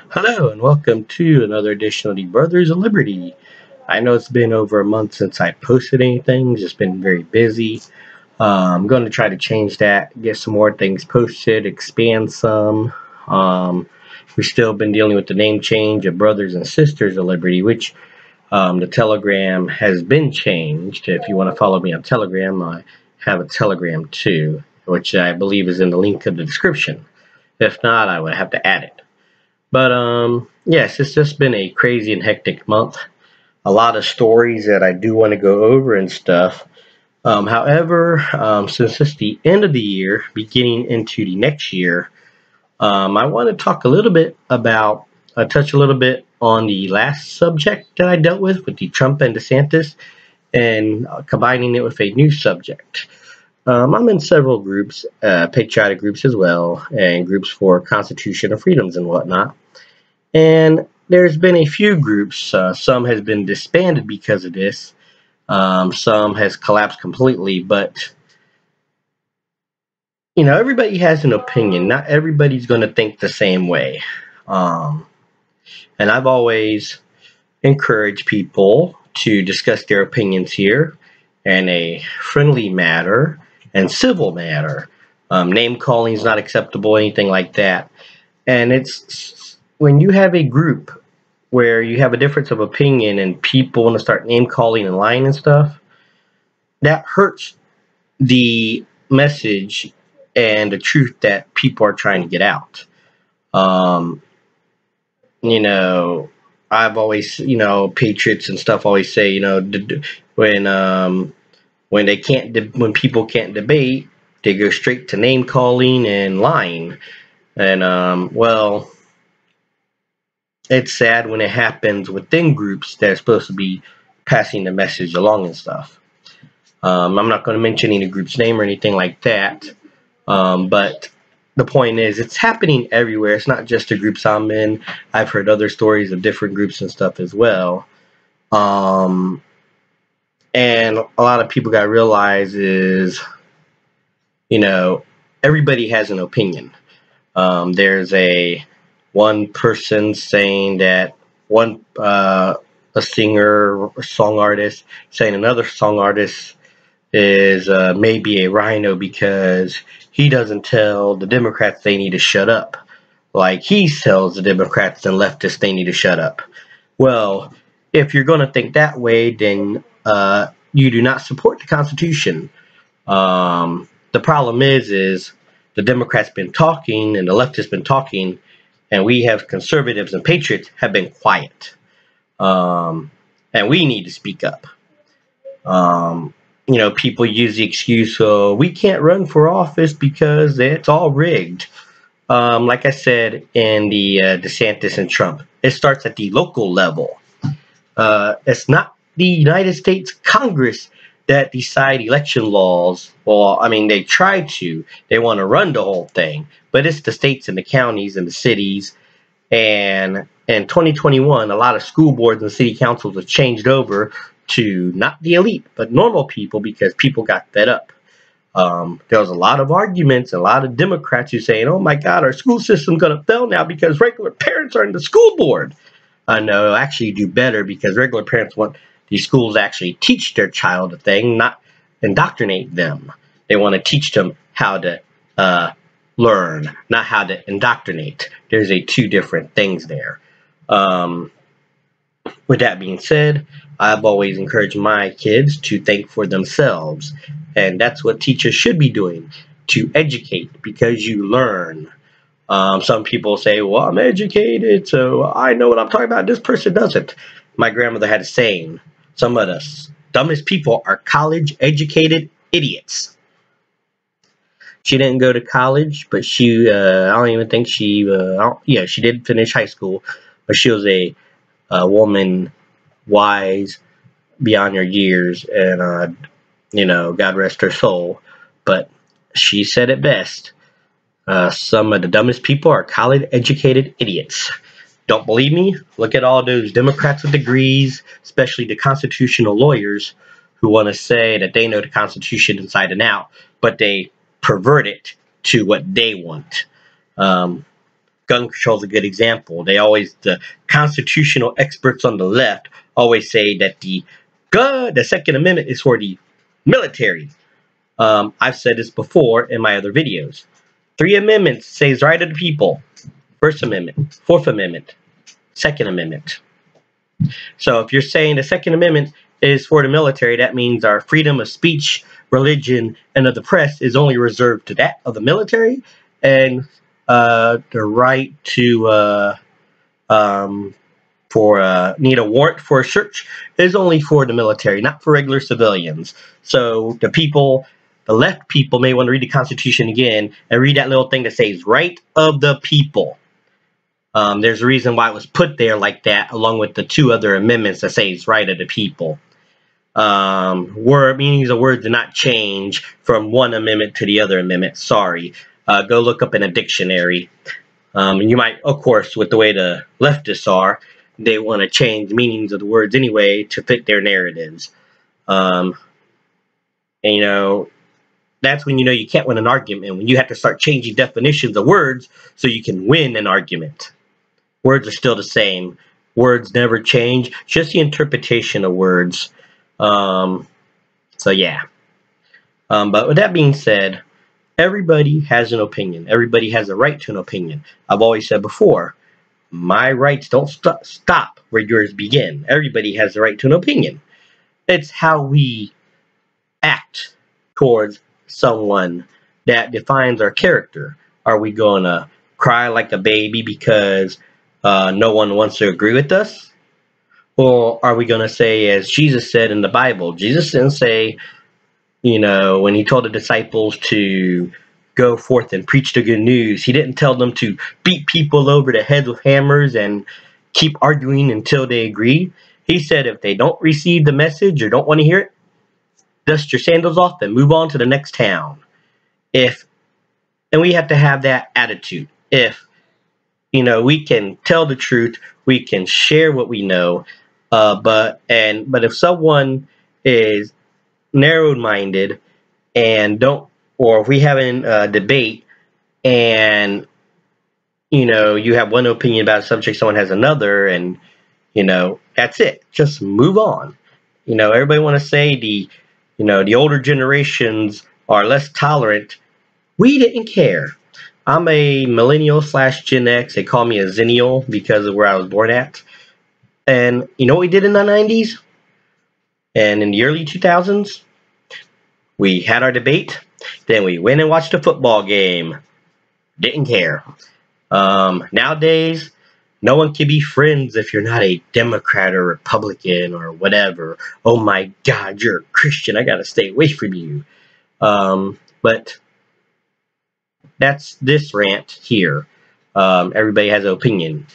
Hello and welcome to another edition of the Brothers of Liberty. I know it's been over a month since I posted anything, just been very busy. I'm going to try to change that, get some more things posted, expand some. Um, we've still been dealing with the name change of Brothers and Sisters of Liberty, which the Telegram has been changed. If you want to follow me on Telegram, I have a Telegram too, which I believe is in the link of the description. If not, I would have to add it. But yes, it's just been a crazy and hectic month. A lot of stories that I do want to go over and stuff. However, since it's the end of the year, beginning into the next year, I want to talk a little bit about, touch a little bit on the last subject that I dealt with the Trump and DeSantis, and combining it with a new subject. I'm in several groups, patriotic groups as well, and groups for constitutional freedoms and whatnot. And there's been a few groups. Some has been disbanded because of this. Some has collapsed completely. But everybody has an opinion. Not everybody's going to think the same way. Um, and I've always encouraged people to discuss their opinions here in a friendly manner and civil manner. Name calling is not acceptable, anything like that. And it's when you have a group where you have a difference of opinion and people want to start name calling and lying and stuff, that hurts the message and the truth that people are trying to get out. Um, you know, I've always, patriots and stuff always say, when when they can't, when people can't debate, they go straight to name calling and lying. And well, it's sad when it happens within groups that are supposed to be passing the message along and stuff. I'm not going to mention any group's name or anything like that, but the point is, it's happening everywhere. It's not just the groups I'm in. I've heard other stories of different groups and stuff as well. Um, and a lot of people got to realize is, you know, everybody has an opinion. There's a one person saying that one a singer or song artist saying another song artist is maybe a rhino because he doesn't tell the Democrats they need to shut up, like he tells the Democrats and leftists they need to shut up. Well, if you're going to think that way, then you do not support the Constitution. The problem is the Democrats been talking and the leftists been talking, and we have conservatives and patriots have been quiet. And we need to speak up. Um, People use the excuse, we can't run for office because it's all rigged. Like I said in the DeSantis and Trump, it starts at the local level. It's not the United States Congress that decide election laws. Well, I mean, they try to. They want to run the whole thing. But it's the states and the counties and the cities. And in 2021, a lot of school boards and city councils have changed over to not the elite, but normal people because people got fed up. There was a lot of arguments, a lot of Democrats who saying, oh my God, our school system's going to fail now because regular parents are in the school board. No, actually do better because regular parents want these schools to actually teach their child a thing, not indoctrinate them. They want to teach them how to learn, not how to indoctrinate. There's two different things there. With that being said, I've always encouraged my kids to think for themselves. And that's what teachers should be doing, to educate because you learn. Some people say, well, I'm educated, so I know what I'm talking about. This person doesn't. My grandmother had a saying, some of the dumbest people are college-educated idiots. She didn't go to college, but I don't even think yeah, she did finish high school, but she was a woman wise beyond her years, and, God rest her soul. But she said it best. Some of the dumbest people are college-educated idiots. Don't believe me? Look at all those Democrats with degrees, especially the constitutional lawyers who want to say that they know the Constitution inside and out, but they pervert it to what they want. Um, gun control is a good example. The constitutional experts on the left always say that the Second Amendment is for the military. I've said this before in my other videos. 3 amendments says right of the people. First Amendment, Fourth Amendment, Second Amendment. So if you're saying the Second Amendment is for the military, that means our freedom of speech, religion, and of the press is only reserved to that of the military, and the right to need a warrant for a search is only for the military, not for regular civilians. So the left people may want to read the Constitution again and read that little thing that says right of the people. There's a reason why it was put there like that, along with the 2 other amendments that says right of the people. Meanings of words do not change from one amendment to the other amendment. Sorry. Go look up in a dictionary. And you might, of course, with the way the leftists are, they want to change meanings of the words anyway to fit their narratives. And that's when you can't win an argument, when you have to start changing definitions of words so you can win an argument. Words are still the same. Words never change, just the interpretation of words. So yeah. But with that being said, everybody has an opinion. Everybody has a right to an opinion. I've always said before, my rights don't stop where yours begin. Everybody has the right to an opinion. It's how we act towards someone that defines our character. Are we going to cry like a baby because no one wants to agree with us? Or are we going to say, as Jesus said in the Bible, Jesus didn't say, when he told the disciples to go forth and preach the good news, he didn't tell them to beat people over the head with hammers and keep arguing until they agree. He said if they don't receive the message or don't want to hear it, dust your sandals off and move on to the next town. And we have to have that attitude. If we can tell the truth, we can share what we know, but if someone is narrow-minded and or if we have a debate and you have one opinion about a subject, someone has another, and that's it, just move on. Everybody want to say the older generations are less tolerant. We didn't care. I'm a millennial / Gen X. They call me a Zennial because of where I was born at. And you know what we did in the 90s? And in the early 2000s? We had our debate. Then we went and watched a football game. Didn't care. Nowadays, no one can be friends if you're not a Democrat or Republican or whatever. Oh my God, you're a Christian. I gotta stay away from you. But that's this rant here. Everybody has an opinion.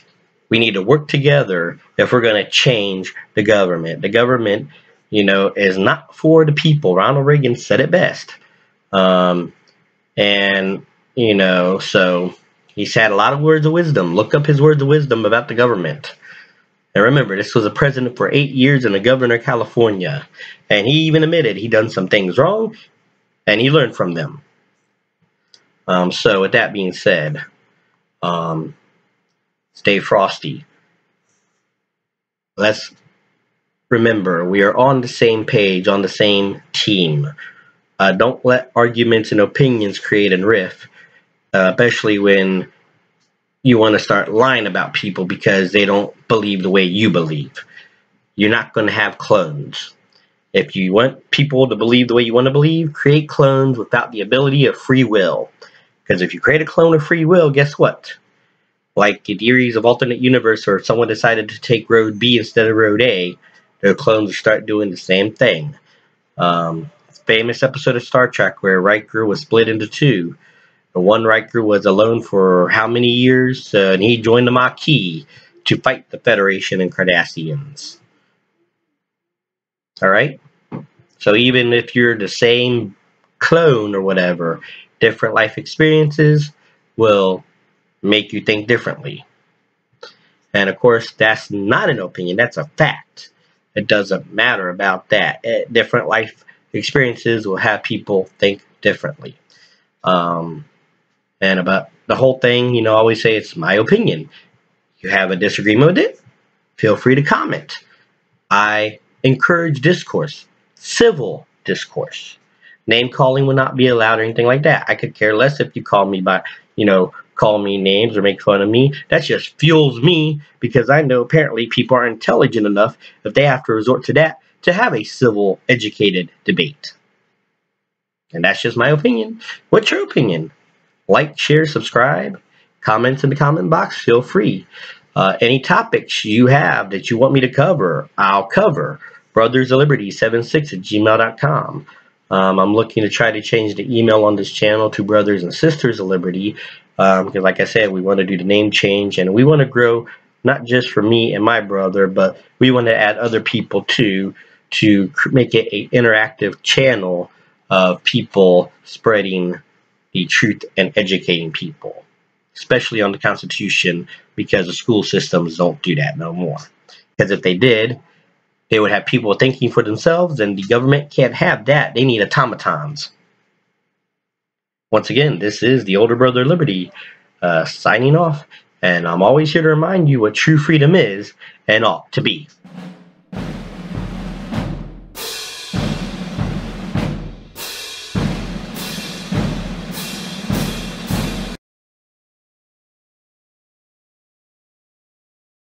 We need to work together if we're going to change the government. The government, is not for the people. Ronald Reagan said it best. So he's had a lot of words of wisdom. Look up his words of wisdom about the government. And remember, this was a president for 8 years and a governor of California. And he even admitted he done some things wrong, and he learned from them. So with that being said, stay frosty. Let's remember, we are on the same page, on the same team. Don't let arguments and opinions create a rift, especially when you want to start lying about people because they don't believe the way you believe. You're not going to have clones. If you want people to believe the way you want to believe, create clones without the ability of free will. Because if you create a clone of free will, guess what? Like the theories of alternate universe, or if someone decided to take road B instead of road A, their clones will start doing the same thing. Famous episode of Star Trek where Riker was split into 2. The one Riker was alone for how many years, and he joined the Maquis to fight the Federation and Cardassians. Alright? So even if you're the same clone or whatever, different life experiences will make you think differently. And of course, that's not an opinion, that's a fact. It doesn't matter about that. Different life experiences will have people think differently. And about the whole thing, I always say it's my opinion. You have a disagreement with it, feel free to comment. I encourage discourse, civil discourse. Name calling will not be allowed or anything like that. I could care less if you call me by, call me names or make fun of me. That just fuels me because I know apparently people are intelligent enough if they have to resort to that to have a civil, educated debate. And that's just my opinion. What's your opinion? Like, share, subscribe, comments in the comment box, feel free. Any topics you have that you want me to cover, I'll cover. brothersofliberty76@gmail.com. I'm looking to try to change the email on this channel to Brothers and Sisters of Liberty because, like I said, we want to do the name change and we want to grow not just for me and my brother, but we want to add other people too to make it an interactive channel of people spreading the truth and educating people, especially on the Constitution, because the school systems don't do that no more. Because if they did, they would have people thinking for themselves, and the government can't have that. They need automatons. Once again, this is the older brother Liberty signing off, and I'm always here to remind you what true freedom is and ought to be.